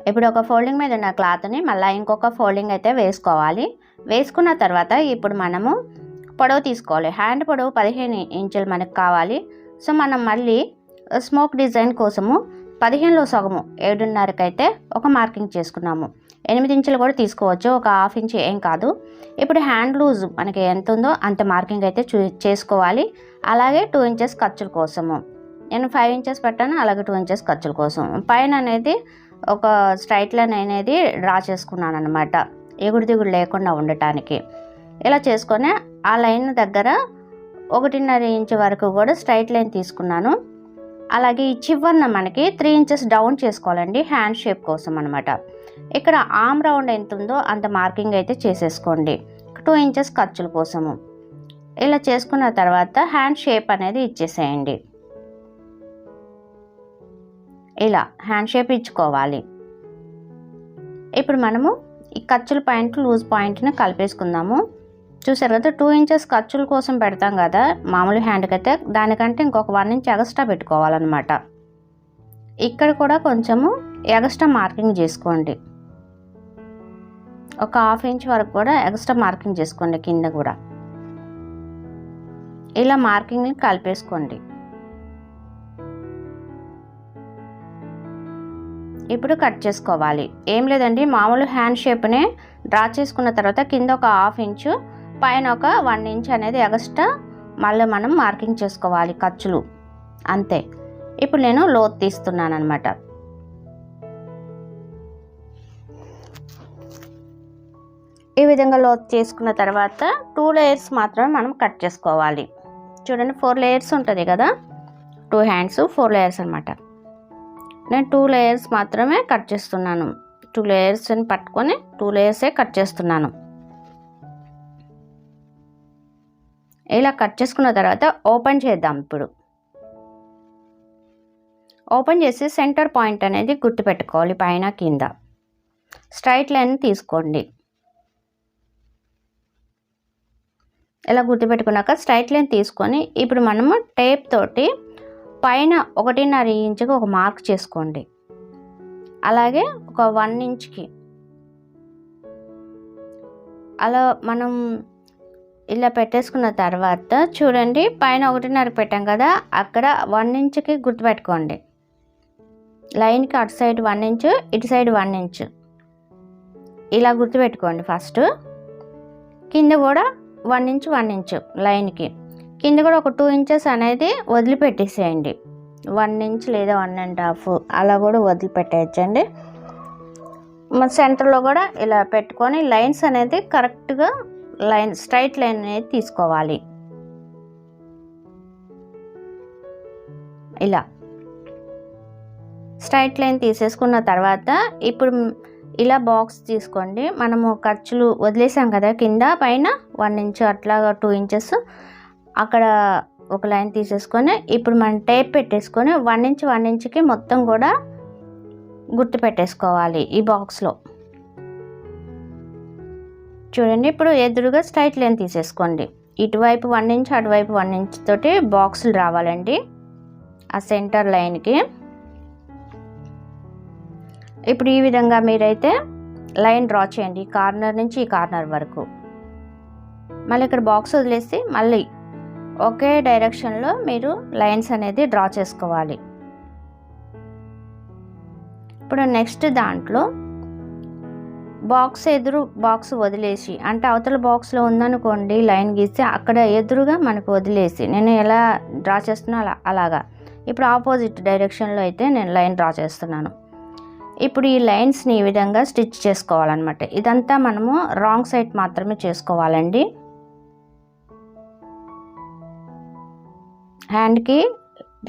ఇప్పుడు ఒక ఫోల్డింగ్ మీద ఉన్న క్లాత్ని మళ్ళీ ఇంకొక ఫోల్డింగ్ అయితే వేసుకోవాలి. వేసుకున్న తర్వాత ఇప్పుడు మనము పొడవు తీసుకోవాలి. హ్యాండ్ పొడవు 15 ఇంచులు మనకు కావాలి. సో మనం మళ్ళీ స్మోక్ డిజైన్ కోసము 15లో సగము 7.5కి అయితే ఒక మార్కింగ్ చేసుకున్నాము. 8 ఇంచులు కూడా తీసుకోవచ్చు, ఒక హాఫ్ ఇంచ్ ఏం కాదు. ఇప్పుడు హ్యాండ్ లూజ్ మనకి ఎంత ఉందో అంత మార్కింగ్ అయితే చేసుకోవాలి. అలాగే 2 ఇంచెస్ ఖర్చుల కోసము నేను 5 ఇంచెస్ పెట్టాను, అలాగే 2 ఇంచెస్ ఖర్చుల కోసం పైన అనేది ఒక స్ట్రైట్ లైన్ అనేది డ్రా చేసుకున్నాను అనమాట, ఎగుడు దిగుడు లేకుండా ఉండటానికి. ఇలా చేసుకొని ఆ లైన్ దగ్గర 1.5 ఇంచు వరకు కూడా స్ట్రైట్ లైన్ తీసుకున్నాను. అలాగే ఈ చివరన మనకి 3 ఇంచెస్ డౌన్ చేసుకోవాలండి, హ్యాండ్ షేప్ కోసం అనమాట. ఇక్కడ ఆర్మ్ రౌండ్ ఎంత ఉందో అంత మార్కింగ్ అయితే చేసేసుకోండి, 2 ఇంచెస్ ఖర్చుల కోసము. ఇలా చేసుకున్న తర్వాత హ్యాండ్ షేప్ అనేది ఇచ్చేసేయండి. ఇలా హ్యాండ్ షేప్ ఇచ్చుకోవాలి. ఇప్పుడు మనము ఈ ఖర్చుల పాయింట్ లూజ్ పాయింట్ని కలిపేసుకుందాము. చూసారు కదా, 2 ఇంచెస్ ఖర్చుల కోసం పెడతాం కదా మామూలు హ్యాండ్కి అయితే, దానికంటే ఇంకొక 1 ఇంచ్ ఎక్స్ట్రా పెట్టుకోవాలన్నమాట. ఇక్కడ కూడా కొంచెము ఎక్స్ట్రా మార్కింగ్ చేసుకోండి, ఒక హాఫ్ ఇంచ్ వరకు కూడా ఎక్స్ట్రా మార్కింగ్ చేసుకోండి కింద కూడా. ఇలా మార్కింగ్ని కలిపేసుకోండి. ఇప్పుడు కట్ చేసుకోవాలి. ఏం లేదండి, మామూలు హ్యాండ్ షేప్ని డ్రా చేసుకున్న తర్వాత కింద ఒక హాఫ్ ఇంచు, పైన ఒక 1 ఇంచ్ అనేది ఎక్స్ట్రా మళ్ళీ మనం మార్కింగ్ చేసుకోవాలి ఖర్చులు, అంతే. ఇప్పుడు నేను లోతు తీస్తున్నాను అనమాట. ఈ విధంగా లోతు చేసుకున్న తర్వాత 2 లేయర్స్ మాత్రమే మనం కట్ చేసుకోవాలి. చూడండి 4 లేయర్స్ ఉంటుంది కదా, 2 హ్యాండ్స్ 4 లేయర్స్ అనమాట. నేను 2 లేయర్స్ మాత్రమే కట్ చేస్తున్నాను. 2 లేయర్స్ని పట్టుకొని 2 లేయర్సే కట్ చేస్తున్నాను. ఇలా కట్ చేసుకున్న తర్వాత ఓపెన్ చేద్దాం. ఇప్పుడు ఓపెన్ చేసి సెంటర్ పాయింట్ అనేది గుర్తుపెట్టుకోవాలి, పైన కింద స్ట్రైట్ లైన్ తీసుకోండి. ఇలా గుర్తుపెట్టుకున్నాక స్ట్రైట్ లైన్ తీసుకొని ఇప్పుడు మనము టేప్ తోటి పైన 1.5 ఇంచుకి ఒక మార్క్ చేసుకోండి. అలాగే ఒక 1 ఇంచ్కి అలా మనం ఇలా పెట్టేసుకున్న తర్వాత చూడండి, పైన 1.5 పెట్టాం కదా, అక్కడ 1 ఇంచుకి గుర్తుపెట్టుకోండి. లైన్కి అటు సైడ్ 1 ఇంచు, ఇటు సైడ్ 1 ఇంచు, ఇలా గుర్తుపెట్టుకోండి. ఫస్ట్ కింద కూడా 1 ఇంచు 1 ఇంచు లైన్కి, కింద కూడా ఒక 2 ఇంచెస్ అనేది వదిలిపెట్టేసేయండి. 1 ఇంచ్ లేదా 1.5 అలా కూడా వదిలిపెట్టేయచ్చండి. మన సెంటర్లో కూడా ఇలా పెట్టుకొని లైన్స్ అనేది కరెక్ట్గా స్ట్రైట్ లైన్ అనేది తీసుకోవాలి. ఇలా స్ట్రైట్ లైన్ తీసేసుకున్న తర్వాత ఇప్పుడు ఇలా బాక్స్ తీసుకోండి. మనము ఖర్చులు వదిలేసాం కదా, కింద పైన 1 ఇంచ్ అట్లాగా 2 ఇంచెస్ అక్కడ ఒక లైన్ తీసేసుకొని ఇప్పుడు మనం టేప్ పెట్టేసుకొని 1 ఇంచ్ 1 ఇంచ్కి మొత్తం కూడా గుర్తు పెట్టేసుకోవాలి ఈ బాక్స్లో. చూడండి, ఇప్పుడు ఎదురుగా స్ట్రైట్ లైన్ తీసేసుకోండి. ఇటువైపు 1 ఇంచ్, అటువైపు 1 ఇంచ్ తోటి బాక్సులు రావాలండి ఆ సెంటర్ లైన్కి. ఇప్పుడు ఈ విధంగా మీరైతే లైన్ డ్రా చేయండి, ఈ కార్నర్ నుంచి ఈ కార్నర్ వరకు. మళ్ళీ ఇక్కడ బాక్స్ వదిలేసి మళ్ళీ ఒకే డైరెక్షన్లో మీరు లైన్స్ అనేది డ్రా చేసుకోవాలి. ఇప్పుడు నెక్స్ట్ దాంట్లో ఎదురు బాక్స్ వదిలేసి, అంటే అవతల బాక్స్లో ఉందనుకోండి లైన్ గీసి అక్కడ ఎదురుగా మనకు వదిలేసి నేను ఎలా డ్రా చేస్తున్నా అలాగా. ఇప్పుడు ఆపోజిట్ డైరెక్షన్లో అయితే నేను లైన్ డ్రా చేస్తున్నాను. ఇప్పుడు ఈ లైన్స్ని ఈ విధంగా స్టిచ్ చేసుకోవాలన్నమాట. ఇదంతా మనము రాంగ్ సైడ్ మాత్రమే చేసుకోవాలండి. హ్యాండ్కి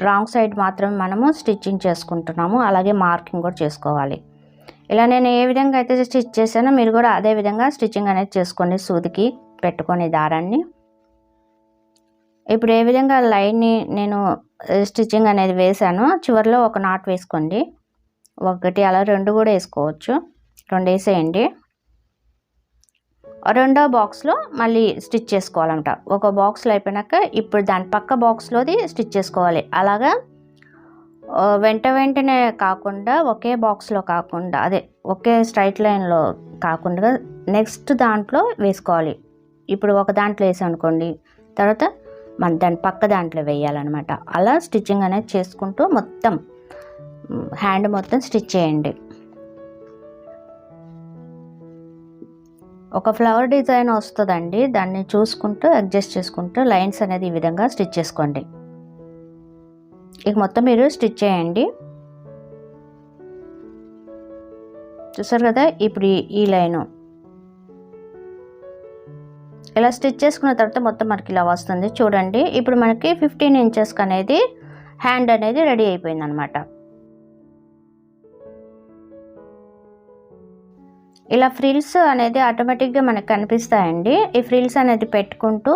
రాంగ్ సైడ్ మాత్రమే మనము స్టిచ్చింగ్ చేసుకుంటున్నాము, అలాగే మార్కింగ్ కూడా చేసుకోవాలి. ఇలా నేను ఏ విధంగా అయితే స్టిచ్ చేశానో మీరు కూడా అదే విధంగా స్టిచ్చింగ్ అనేది చేసుకోండి, సూదికి పెట్టుకొని దారాన్ని. ఇప్పుడు ఏ విధంగా లైన్ని నేను స్టిచ్చింగ్ అనేది వేసానో చివరిలో ఒక నాట్ వేసుకోండి. 1 అలా 2 కూడా వేసుకోవచ్చు, 2 వేసేయండి. రెండో బాక్స్లో మళ్ళీ స్టిచ్ చేసుకోవాలంట. ఒక బాక్స్లో అయిపోయినాక ఇప్పుడు దాని పక్క బాక్స్లోది స్టిచ్ చేసుకోవాలి. అలాగా వెంట వెంటనే కాకుండా ఒకే బాక్స్లో కాకుండా అదే ఒకే స్ట్రైట్ లైన్లో కాకుండా నెక్స్ట్ దాంట్లో వేసుకోవాలి. ఇప్పుడు ఒక దాంట్లో వేసామనుకోండి, తర్వాత మన దాని పక్క దాంట్లో వేయాలన్నమాట. అలా స్టిచ్చింగ్ అనేది చేసుకుంటూ మొత్తం హ్యాండ్ మొత్తం స్టిచ్ చేయండి. ఒక ఫ్లవర్ డిజైన్ వస్తుందండి, దాన్ని చూసుకుంటూ అడ్జస్ట్ చేసుకుంటూ లైన్స్ అనేది ఈ విధంగా స్టిచ్ చేసుకోండి. ఇక మొత్తం మీరు స్టిచ్ చేయండి. చూసారు కదా, ఇప్పుడు ఈ లైను ఇలా స్టిచ్ చేసుకున్న తర్వాత మొత్తం మనకి ఇలా వస్తుంది చూడండి. ఇప్పుడు మనకి 15 ఇంచెస్కి అనేది హ్యాండ్ అనేది రెడీ అయిపోయింది అనమాట. ఇలా ఫ్రిల్స్ అనేది ఆటోమేటిక్గా మనకు కనిపిస్తాయండి. ఈ ఫ్రిల్స్ అనేది పెట్టుకుంటూ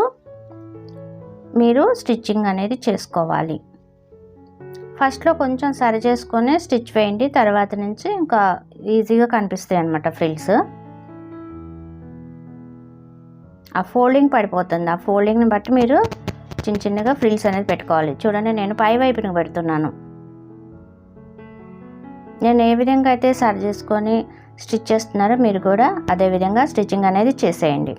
మీరు స్టిచ్చింగ్ అనేది చేసుకోవాలి. ఫస్ట్లో కొంచెం సరి చేసుకొని స్టిచ్ వేయండి, తర్వాత నుంచి ఇంకా ఈజీగా కనిపిస్తాయి అన్నమాట ఫ్రిల్స్. ఆ ఫోల్డింగ్ పడిపోతుంది, ఆ ఫోల్డింగ్ని బట్టి మీరు చిన్న చిన్నగా ఫ్రిల్స్ అనేది పెట్టుకోవాలి. చూడండి, నేను పై వైపుని పెడుతున్నాను. నేను ఏ విధంగా అయితే సరి చేసుకొని స్టిచ్ చేస్తున్నారో మీరు కూడా అదే విధంగా స్టిచ్చింగ్ అనేది చేసేయండి.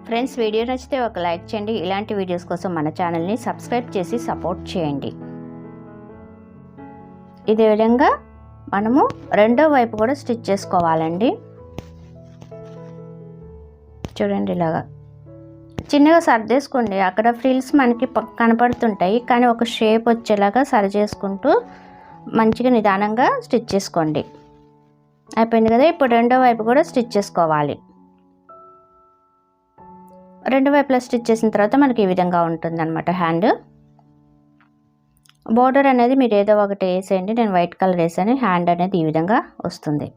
ఫ్రెండ్స్, వీడియో నచ్చితే ఒక లైక్ చేయండి. ఇలాంటి వీడియోస్ కోసం మన ఛానల్ని సబ్స్క్రైబ్ చేసి సపోర్ట్ చేయండి. ఇదే విధంగా మనము రెండో వైపు కూడా స్టిచ్ చేసుకోవాలండి. చూడండి, ఇలాగా చిన్నగా సర్దేసుకోండి. అక్కడ ఫ్రిల్స్ మనకి కనపడుతుంటాయి, కానీ ఒక షేప్ వచ్చేలాగా సరి చేసుకుంటూ మంచిగా నిదానంగా స్టిచ్ చేసుకోండి. అయిపోయింది కదా. ఇప్పుడు రెండో వైపు కూడా స్టిచ్ చేసుకోవాలి. రెండు వైపులా స్టిచ్ చేసిన తర్వాత మనకి ఈ విధంగా ఉంటుంది అనమాట హ్యాండ్. బోర్డర్ అనేది మీరు ఏదో ఒకటి వేసేయండి. నేను వైట్ కలర్ వేసాను. హ్యాండ్ అనేది ఈ విధంగా వస్తుంది.